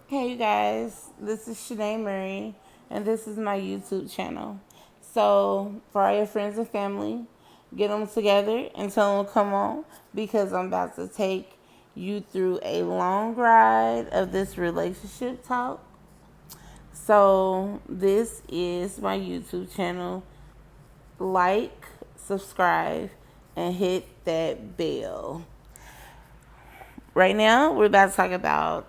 Hey, you guys, this is Shanae Murray, and this is my YouTube channel. So, for all your friends and family, get them together and tell them to come on because I'm about to take you through a long ride of this relationship talk. So, this is my YouTube channel. Like, subscribe, and hit that bell. Right now, we're about to talk about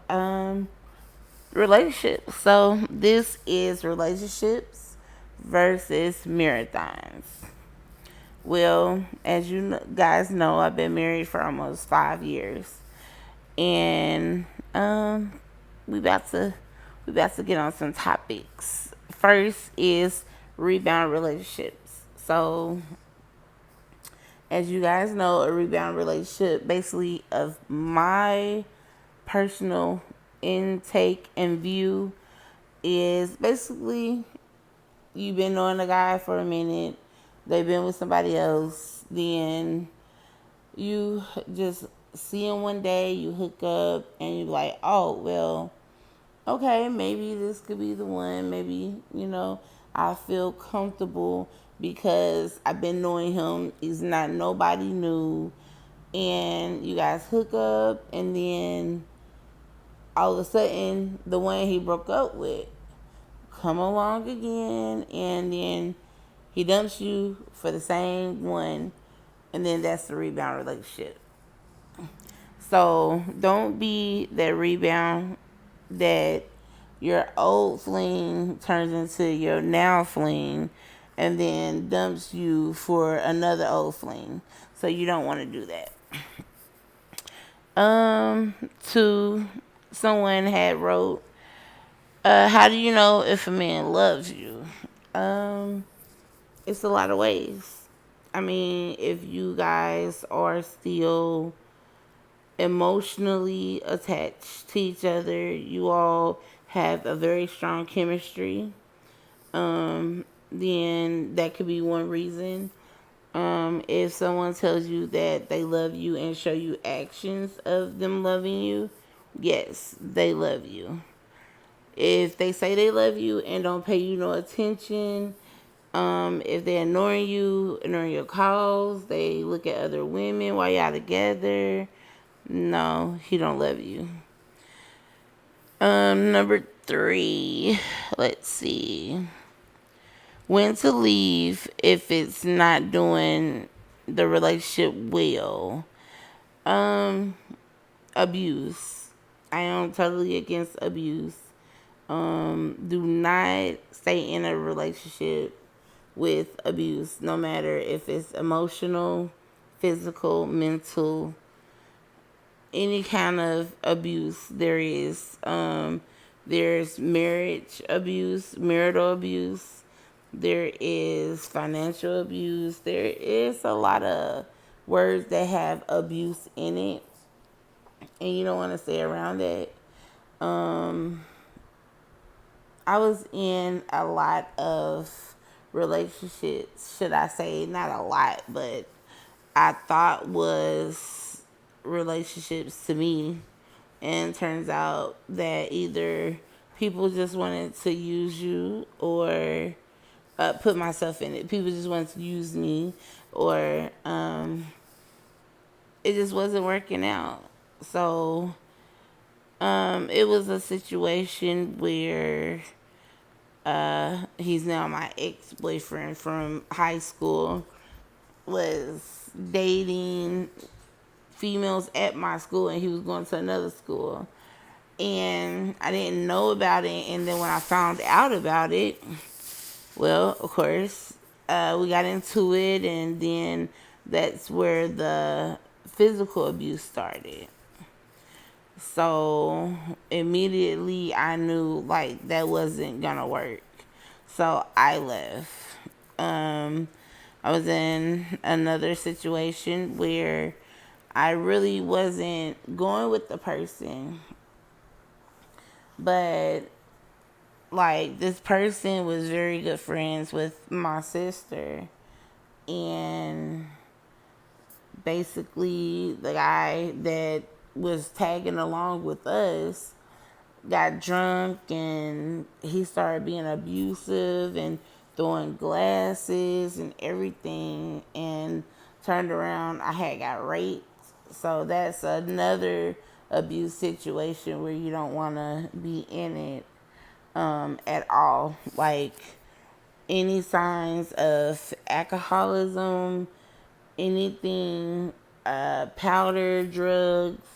relationships. So this is relationships versus marathons. Well, as you guys know, I've been married for almost 5 years, and we about to we about to get on some topics. First is rebound relationships. So, as you guys know, a rebound relationship, basically, of my personal intake and view, is basically you've been knowing a guy for a minute, they've been with somebody else, then you just see him one day, you hook up, and you're like, oh, well, okay, maybe this could be the one. Maybe, I feel comfortable because I've been knowing him. He's not nobody new. And you guys hook up, and then all of a sudden, the one he broke up with come along again, and then he dumps you for the same one, and then that's the rebound relationship. So don't be that rebound that your old fling turns into your now fling and then dumps you for another old fling. So you don't want to do that. To someone had wrote, how do you know if a man loves you? Um, it's a lot of ways. I mean, if you guys are still emotionally attached to each other, you all have a very strong chemistry, then that could be one reason. If someone tells you that they love you and show you actions of them loving you, yes, they love you. If they say they love you and don't pay you no attention, if they're ignoring your calls, they look at other women while y'all together, no, he don't love you. Number three, let's see. When to leave if it's not doing the relationship well. Um, Abuse. I am totally against abuse. Do not stay in a relationship with abuse, no matter if it's emotional, physical, mental, any kind of abuse there is. There's marriage abuse, marital abuse. There is financial abuse. There is a lot of words that have abuse in it, and you don't want to stay around it. Um, I was in a lot of relationships, should I say, not a lot, but I thought was relationships to me. And turns out that either people just wanted to use you or put myself in it. People just wanted to use me, or it just wasn't working out. So it was a situation where he's now my ex boyfriend from high school, was dating females at my school, and he was going to another school. And I didn't know about it. And then when I found out about it, well, of course, we got into it, and then that's where the physical abuse started. So immediately I knew like that wasn't gonna work. So I left. Um, I was in another situation where I really wasn't going with the person, but like this person was very good friends with my sister, and basically the guy that was tagging along with us, got drunk and he started being abusive and throwing glasses and everything, and turned around, I had got raped. So that's another abuse situation where you don't want to be in it at all. Like any signs of alcoholism, anything, powder, drugs,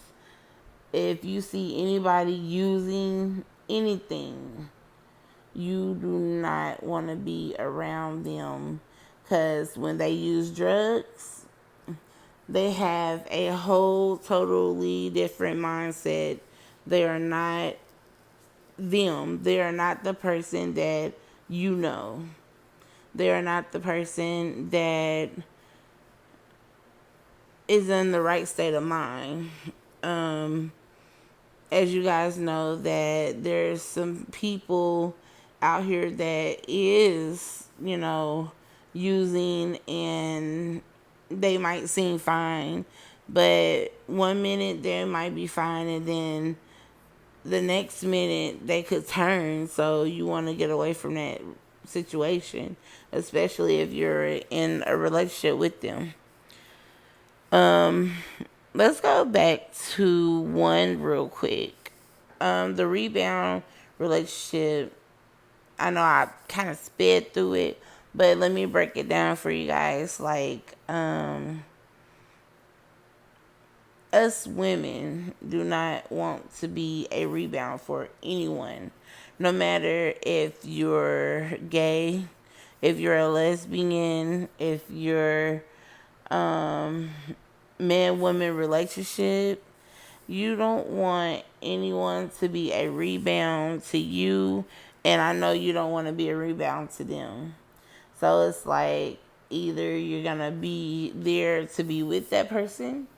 if you see anybody using anything, you do not want to be around them, because when they use drugs, they have a whole totally different mindset. They are not them. They are not the person that you know. They are not the person that is in the right state of mind. Um, as you guys know, that there's some people out here that is, using, and they might seem fine, but one minute they might be fine, and then the next minute they could turn. So you want to get away from that situation, especially if you're in a relationship with them. Let's go back to one real quick. The rebound relationship. I know I kind of sped through it, but let me break it down for you guys. Like, us women do not want to be a rebound for anyone. No matter if you're gay, if you're a lesbian, if you're man woman relationship, you don't want anyone to be a rebound to you, and I know you don't want to be a rebound to them. So it's like either you're gonna be there to be with that person,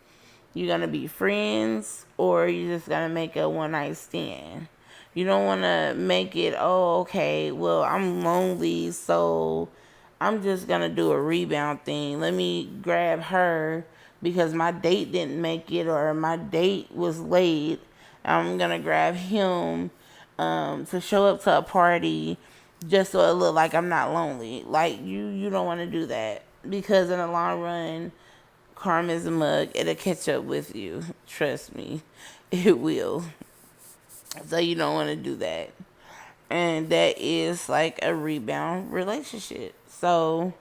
you're gonna be friends, or you're just gonna make a one night stand. You don't wanna make it, oh, okay, well, I'm lonely, so I'm just gonna do a rebound thing. Let me grab her because my date didn't make it, or my date was late. I'm gonna grab him to show up to a party just so it look like I'm not lonely. Like, you don't want to do that, because in the long run, karma is a mug. It'll catch up with you. Trust me, it will. So you don't want to do that. And that is like a rebound relationship. So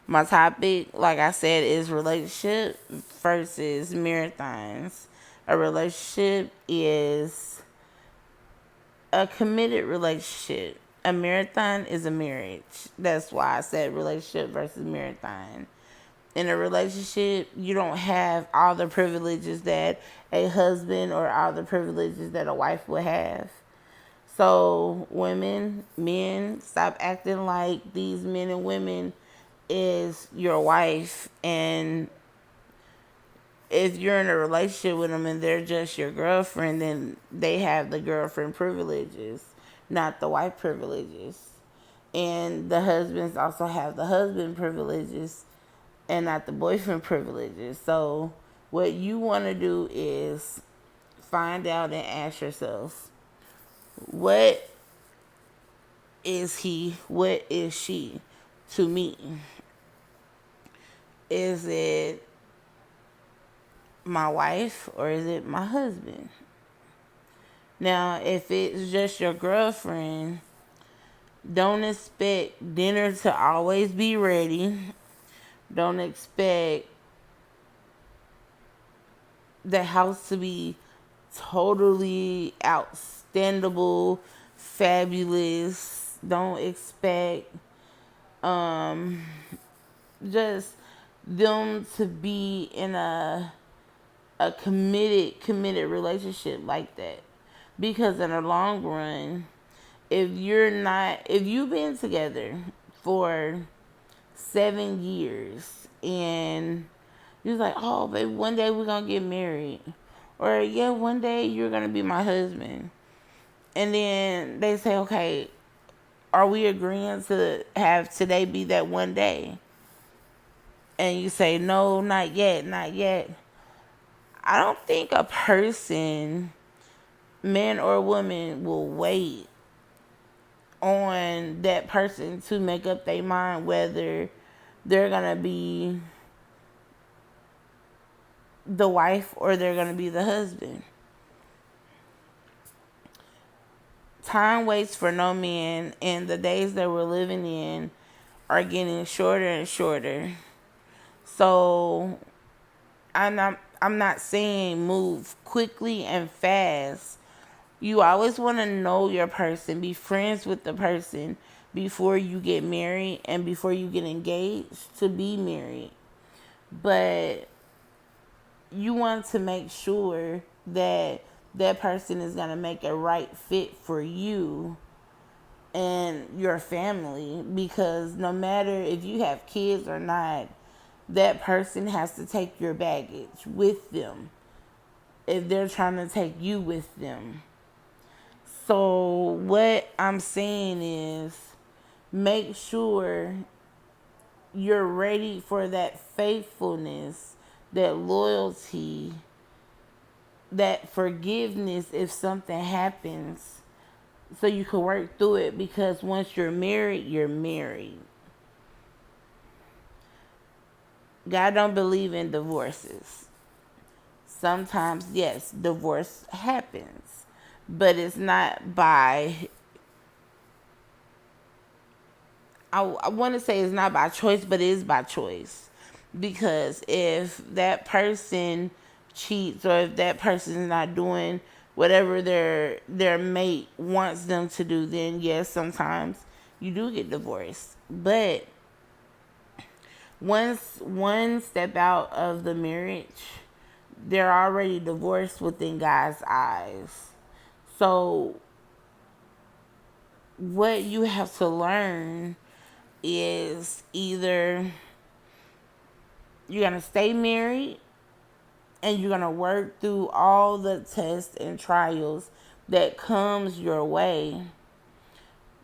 my topic, like I said, is relationship versus marathons. A relationship is a committed relationship. A marathon is a marriage. That's why I said relationship versus marathon. In a relationship, you don't have all the privileges that a husband or all the privileges that a wife would have. So, women, men, stop acting like these men and women is your wife, and if you're in a relationship with them and they're just your girlfriend, then they have the girlfriend privileges, not the wife privileges. And the husbands also have the husband privileges and not the boyfriend privileges. So what you want to do is find out and ask yourself, what is he? What is she to me? Is it my wife or is it my husband? Now, if it's just your girlfriend, don't expect dinner to always be ready. Don't expect the house to be totally outstandable, fabulous. Don't expect just them to be in a committed relationship like that. Because in the long run, if you've been together for 7 years and you're like, oh, baby, one day we're going to get married. Or, yeah, one day you're going to be my husband. And then they say, okay, are we agreeing to have today be that one day? And you say, no, not yet, not yet. I don't think a person man or woman will wait on that person to make up their mind whether they're gonna be the wife or they're gonna be the husband. Time waits for no man, and the days that we're living in are getting shorter and shorter. So I'm not saying move quickly and fast. You always want to know your person, be friends with the person before you get married and before you get engaged to be married. But you want to make sure that that person is going to make a right fit for you and your family, because no matter if you have kids or not, that person has to take your baggage with them if they're trying to take you with them. So what I'm saying is make sure you're ready for that faithfulness, that loyalty, that forgiveness if something happens, so you can work through it, because once you're married, you're married. God don't believe in divorces. Sometimes, yes, divorce happens, but it's not by, I want to say it's not by choice, but it is by choice. Because if that person cheats, or if that person is not doing whatever their mate wants them to do, then yes, sometimes you do get divorced. But once one step out of the marriage, they're already divorced within God's eyes. So what you have to learn is either you're going to stay married and you're going to work through all the tests and trials that comes your way.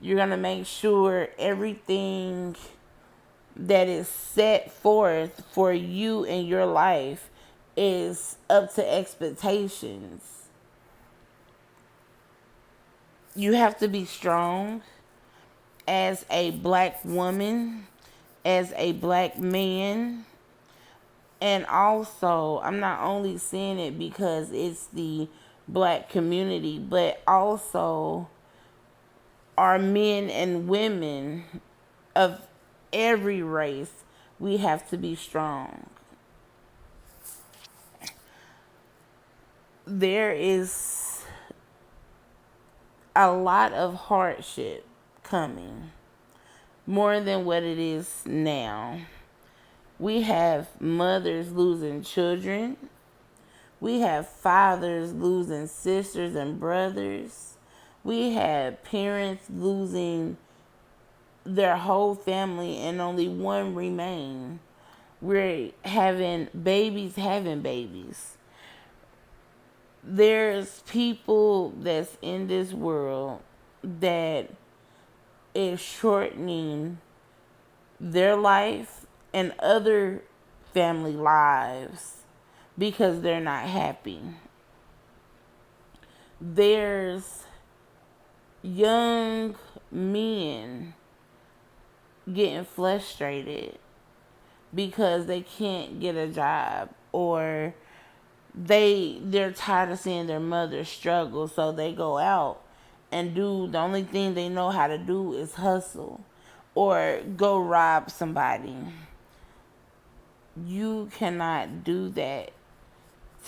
You're going to make sure everything that is set forth for you in your life is up to expectations. You have to be strong as a black woman, as a black man. And also, I'm not only saying it because it's the black community, but also our men and women of every race, we have to be strong. There is a lot of hardship coming, more than what it is now. We have mothers losing children. We have fathers losing sisters and brothers. We have parents losing their whole family and only one remain. We're having babies having babies. There's people that's in this world that is shortening their life and other family lives because they're not happy. There's young men getting frustrated because they can't get a job, or they're tired of seeing their mother struggle, so they go out and do the only thing they know how to do is hustle or go rob somebody. You cannot do that.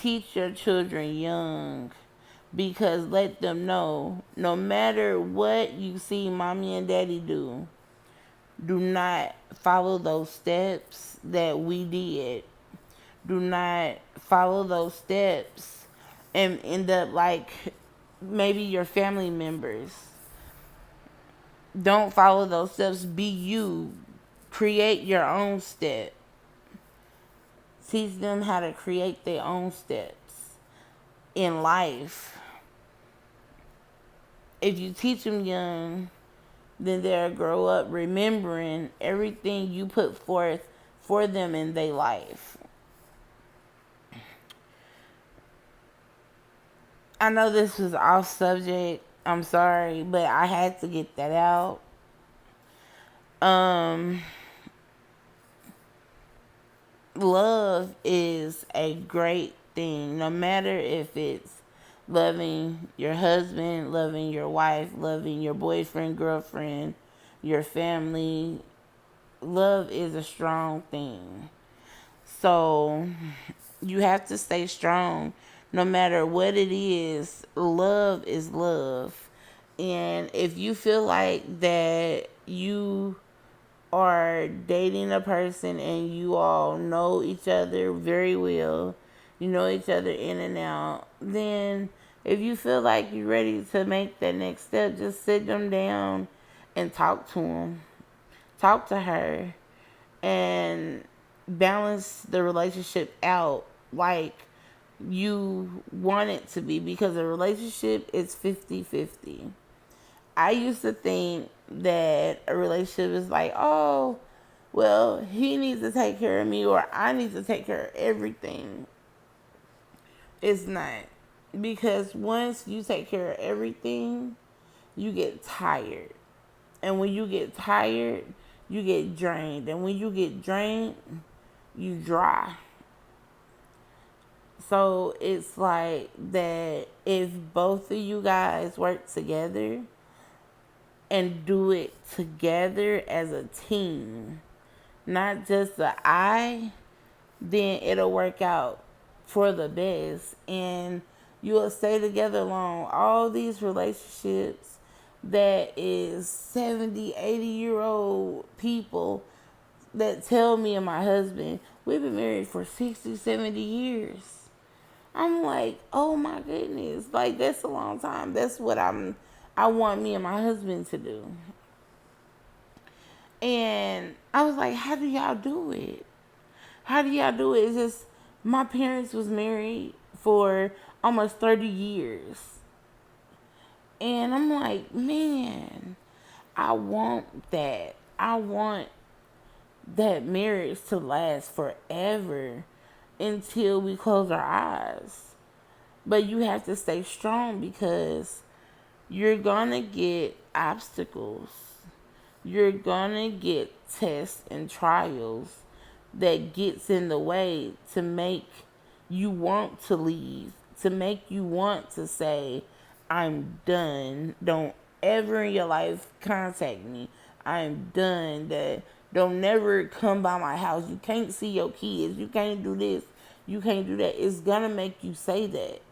Teach your children young, because let them know no matter what you see mommy and daddy do not follow those steps that we did. Do not follow those steps and end up like maybe your family members. Don't follow those steps. Be you. Create your own step. Teach them how to create their own steps in life. If you teach them young, then they'll grow up remembering everything you put forth for them in their life. I know this was off subject. I'm sorry, but I had to get that out. Um, Love is a great thing, no matter if it's loving your husband, loving your wife, loving your boyfriend, girlfriend, your family. Love is a strong thing. So you have to stay strong no matter what it is. Love is love. And if you feel like that you are dating a person and you all know each other very well, you know each other in and out, then if you feel like you're ready to make that next step, just sit them down and talk to them. Talk to her and balance the relationship out like you want it to be, because a relationship is 50-50. I used to think that a relationship is like, oh, well, he needs to take care of me or I need to take care of everything. It's not. Because once you take care of everything, you get tired. And when you get tired, you get drained. And when you get drained, you dry. So it's like that if both of you guys work together and do it together as a team, not just the I, then it'll work out for the best and you'll stay together long. All these relationships that is 70, 80-year-old people that tell me and my husband, we've been married for 60, 70 years. I'm like, oh my goodness, like that's a long time. That's what I want me and my husband to do. And I was like, how do y'all do it? How do y'all do it? It's just my parents was married for almost 30 years. And I'm like, man, I want that. I want that marriage to last forever until we close our eyes. But you have to stay strong because you're gonna get obstacles. You're gonna get tests and trials that gets in the way to make you want to leave, to make you want to say, I'm done. Don't ever in your life contact me. I'm done. That don't never come by my house. You can't see your kids. You can't do this. You can't do that. It's gonna make you say that.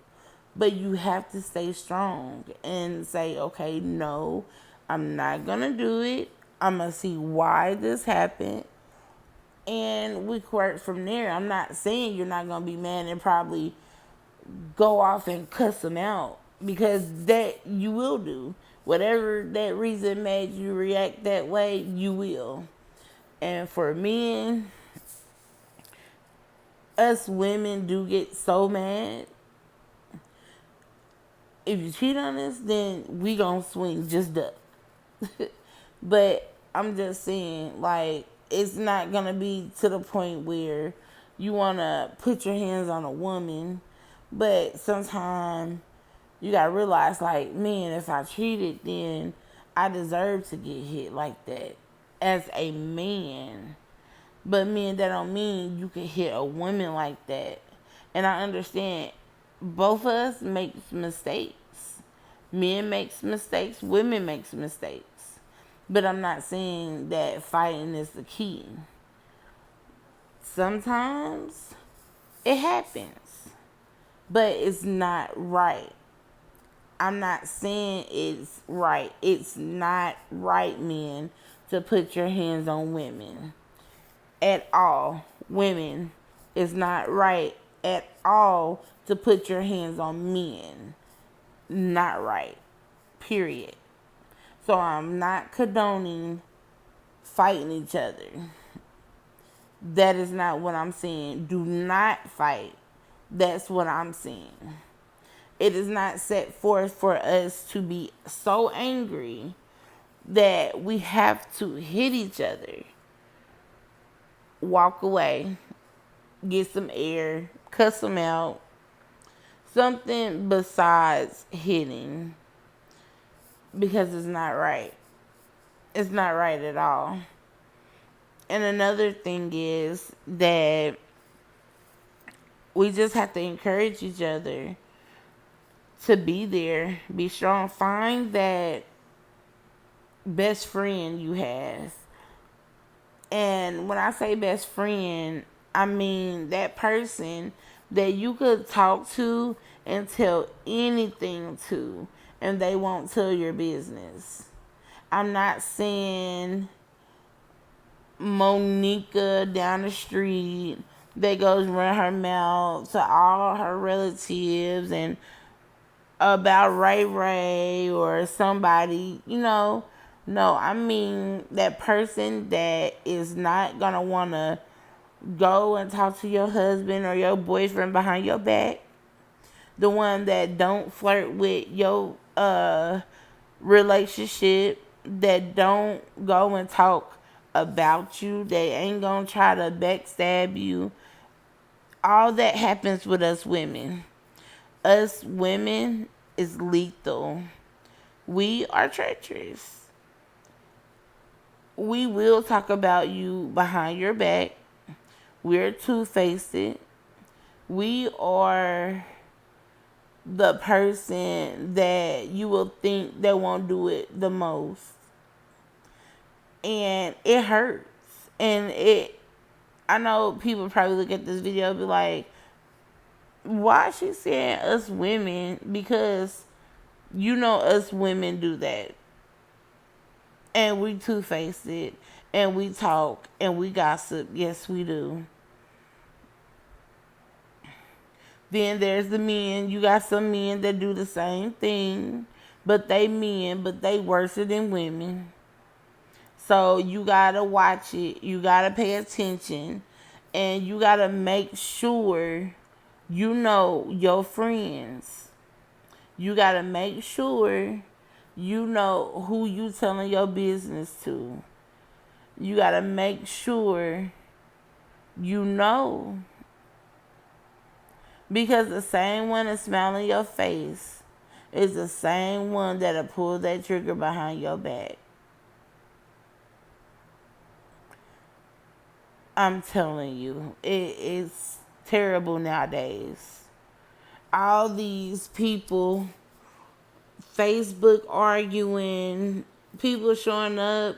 But you have to stay strong and say, okay, no, I'm not gonna do it. I'm gonna see why this happened. And we work from there. I'm not saying you're not gonna be mad and probably go off and cuss them out, because that you will do. Whatever that reason made you react that way, you will. And for men, us women do get so mad. If you cheat on us, then we gonna swing, just duck. But I'm just saying, like, it's not gonna be to the point where you wanna put your hands on a woman. But sometimes you gotta realize, like, man, if I cheated, then I deserve to get hit like that as a man. But men, that don't mean you can hit a woman like that. And I understand both of us make mistakes. Men makes mistakes, women makes mistakes. But I'm not saying that fighting is the key. Sometimes it happens, but it's not right. I'm not saying it's right. It's not right, men, to put your hands on women at all. Women, it's not right at all to put your hands on men. Not right. Period. So I'm not condoning fighting each other. That is not what I'm saying. Do not fight. That's what I'm saying. It is not set forth for us to be so angry that we have to hit each other. Walk away. Get some air. Cuss them out. Something besides hitting, because it's not right. It's not right at all. And another thing is that we just have to encourage each other to be there, be strong. Find that best friend you have. And when I say best friend, I mean that person that you could talk to and tell anything to, and they won't tell your business. I'm not saying Monica down the street that goes run her mouth to all her relatives and about Ray Ray or somebody, No, I mean that person that is not gonna wanna go and talk to your husband or your boyfriend behind your back. The one that don't flirt with your relationship, that don't go and talk about you, they ain't gonna try to backstab you. All that happens with us women. Us women is lethal. We are treacherous. We will talk about you behind your back. We're two-faced. We are the person that you will think that won't do it the most. And it hurts. And I know people probably look at this video and be like, why is she saying us women? Because us women do that. And we two-faced it. And we talk. And we gossip. Yes, we do. Then there's the men. You got some men that do the same thing. But they men. But they worse than women. So you gotta watch it. You gotta pay attention. And you gotta make sure you know your friends. You gotta make sure you know who you telling your business to. You gotta make sure you know. Because the same one that's smiling your face is the same one that'll pull that trigger behind your back. I'm telling you, it is terrible nowadays. All these people, Facebook arguing, people showing up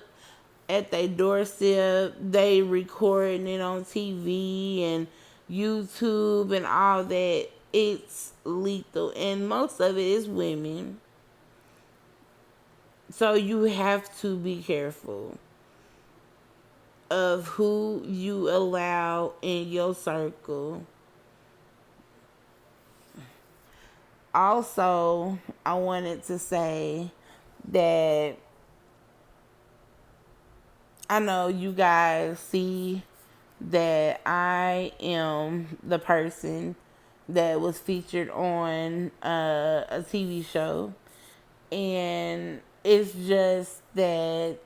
at their doorstep, they recording it on TV and YouTube and all that. It's lethal, and most of it is women. So you have to be careful of who you allow in your circle. Also, I wanted to say that I know you guys see that I am the person that was featured on a TV show. And it's just that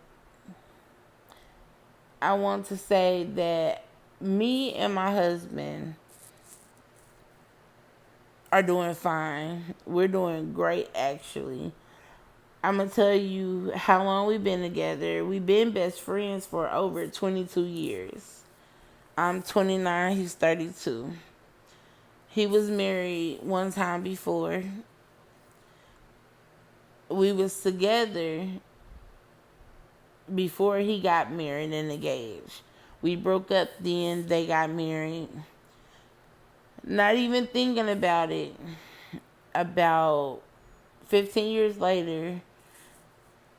I want to say that me and my husband are doing fine. We're doing great, actually. I'm going to tell you how long we've been together. We've been best friends for over 22 years. I'm 29, he's 32. He was married one time before. We was together before he got married and engaged. We broke up then, they got married. Not even thinking about it. About 15 years later,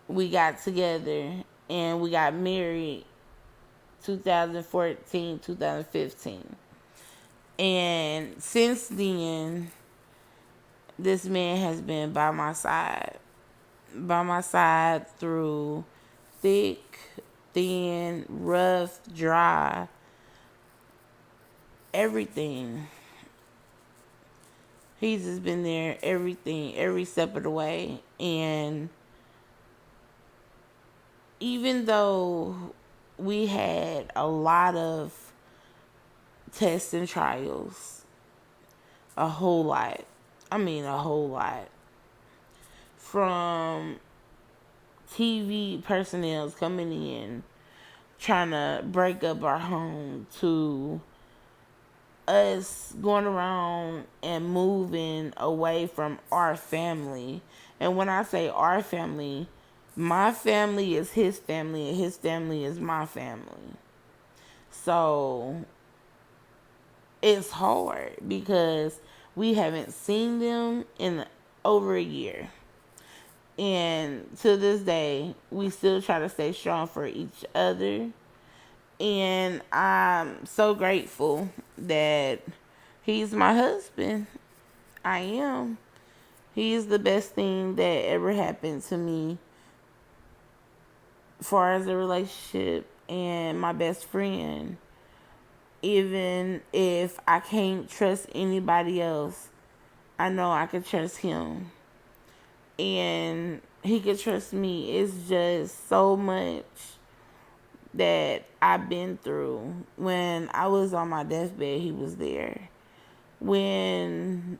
we got together and we got married 2014, 2015. And since then, this man has been by my side. By my side through thick, thin, rough, dry, everything. He's just been there, everything, every step of the way. And even though we had a lot of tests and trials, a whole lot, I mean, a whole lot. From TV personnel coming in, trying to break up our home, to us going around and moving away from our family. And when I say our family, my family is his family and his family is my family. So it's hard because we haven't seen them in over a year. And to this day, we still try to stay strong for each other. And I'm so grateful that he's my husband. I am. He is the best thing that ever happened to me as far as a relationship, and my best friend. Even if I can't trust anybody else, I know I can trust him. And he can trust me. It's just so much that I've been through. When I was on my deathbed, he was there. When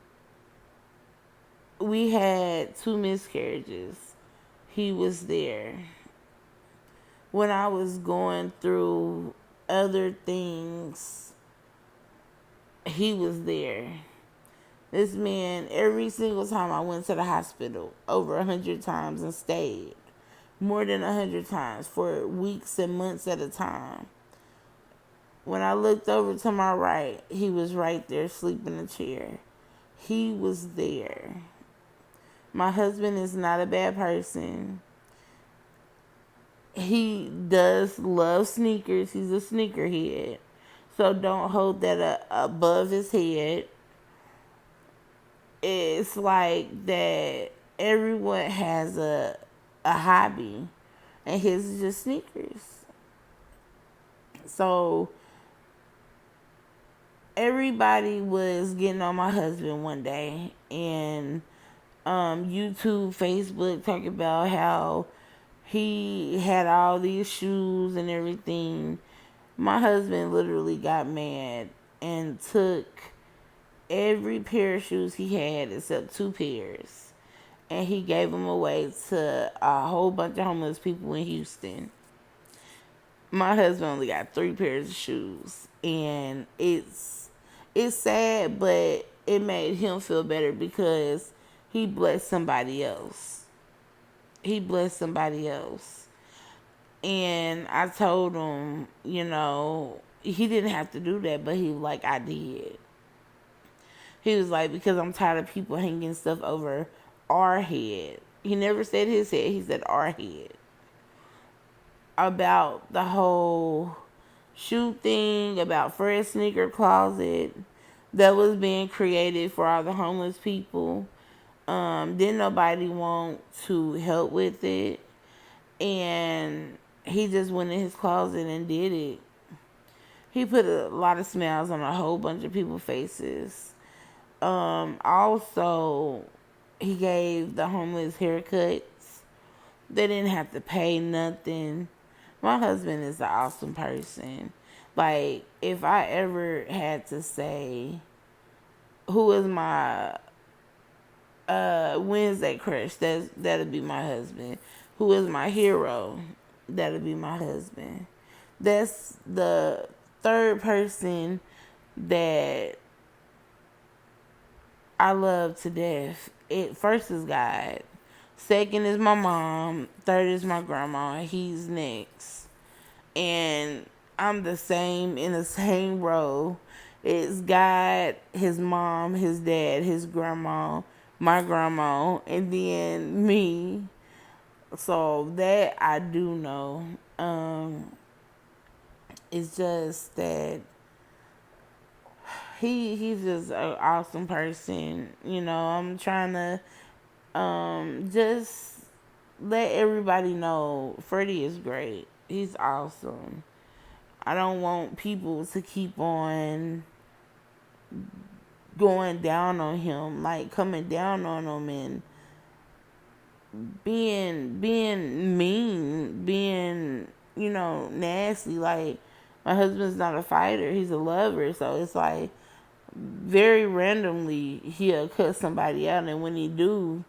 we had 2 miscarriages, he was there. When I was going through other things, he was there. This man, every single time I went to the hospital, over 100 times and stayed, more than 100 times for weeks and months at a time. When I looked over to my right, he was right there asleep in a chair. He was there. My husband is not a bad person. He does love sneakers. He's a sneakerhead. So don't hold that above his head. It's like that everyone has a hobby, and his is just sneakers. So everybody was getting on my husband one day, and YouTube, Facebook, talking about how he had all these shoes and everything. My husband literally got mad and took every pair of shoes he had except 2 pairs, and he gave them away to a whole bunch of homeless people in Houston. My husband only got 3 pairs of shoes, and it's sad, but it made him feel better because he blessed somebody else. He blessed somebody else. And I told him, he didn't have to do that, but he was like, I did. He was like, because I'm tired of people hanging stuff over our head. He never said his head, he said our head. About the whole shoe thing, about Fred's sneaker closet that was being created for all the homeless people. Didn't nobody want to help with it. And he just went in his closet and did it. He put a lot of smiles on a whole bunch of people's faces. Also, he gave the homeless haircuts. They didn't have to pay nothing. My husband is an awesome person. Like, if I ever had to say who is my Wednesday crush, that'd be my husband. Who is my hero? That'd be my husband. That's the third person that I love to death. First is God. Second is my mom. Third is my grandma. He's next. And I'm the same in the same row. It's God, his mom, his dad, his grandma, my grandma, and then me. So that I do know. It's just that he's just an awesome person. I'm trying to just let everybody know Freddie is great. He's awesome. I don't want people to keep on going down on him, like coming down on him and being mean, being nasty. Like, my husband's not a fighter, he's a lover. So it's like, Very randomly, he'll cut somebody out, and when he do,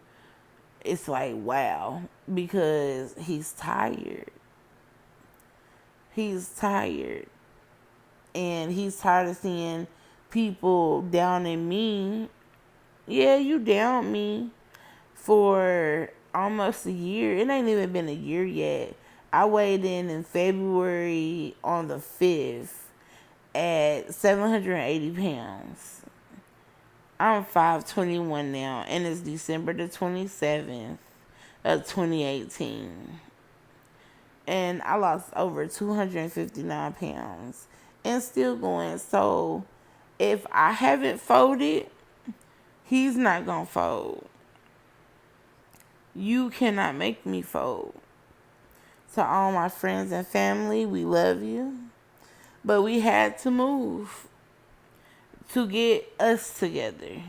it's like, wow, because he's tired. He's tired. And he's tired of seeing people down in me. Yeah, you down me for almost a year. It ain't even been a year yet. I weighed in February on the 5th at 780 pounds. I'm 5'21" now, and it's December the 27th of 2018. And I lost over 259 pounds and still going. So if I haven't folded, he's not going to fold. You cannot make me fold. To all my friends and family, we love you. But we had to move to get us together.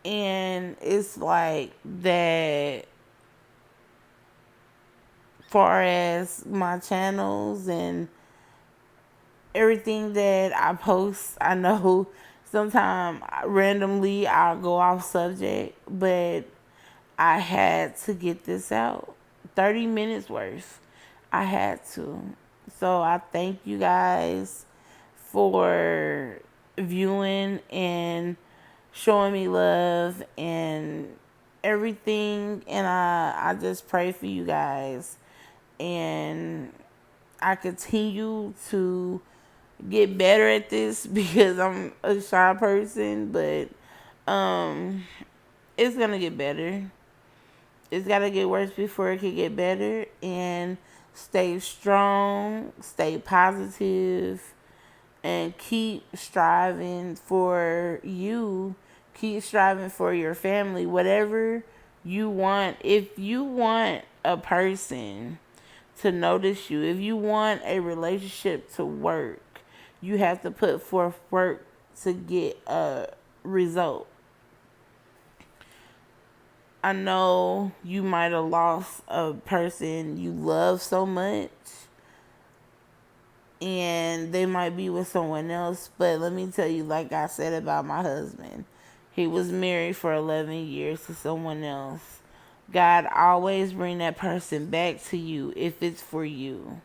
And it's like that far as my channels and everything that I post. I know sometimes randomly I'll go off subject, but I had to get this out. 30 minutes worth. I had to. So I thank you guys for viewing and showing me love and everything. And I just pray for you guys. And I continue to get better at this because I'm a shy person, but it's gonna get better. It's gotta get worse before it can get better. And stay strong, stay positive, and keep striving for you. Keep striving for your family. Whatever you want. If you want a person to notice you, if you want a relationship to work, you have to put forth work to get a result. I know you might have lost a person you love so much and they might be with someone else, but let me tell you, like I said about my husband, he was married for 11 years to someone else. God always bring that person back to you if it's for you.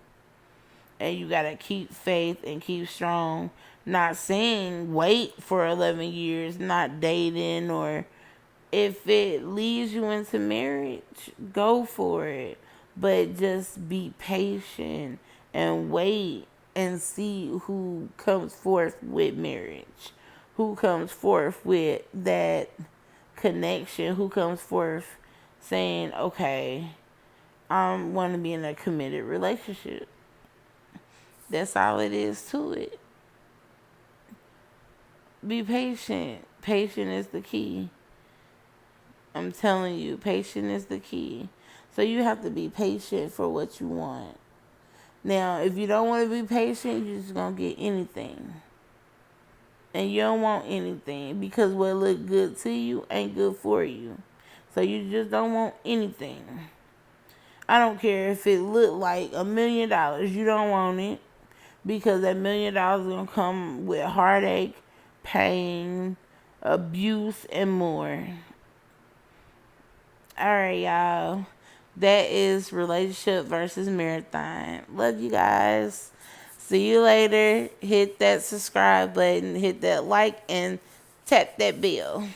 And you got to keep faith and keep strong. Not saying wait for 11 years, not dating, or if it leads you into marriage, go for it. But just be patient and wait and see who comes forth with marriage, who comes forth with that connection, who comes forth saying, okay, I want to be in a committed relationship. That's all it is to it. Be patient. Patient is the key. I'm telling you, patient is the key. So you have to be patient for what you want. Now, if you don't want to be patient, you're just going to get anything. And you don't want anything because what look good to you ain't good for you. So you just don't want anything. I don't care if it look like $1 million. You don't want it because that $1 million is going to come with heartache, pain, abuse, and more. Alright, y'all. That is relationship versus marathon. Love you guys. See you later. Hit that subscribe button, hit that like, and tap that bell.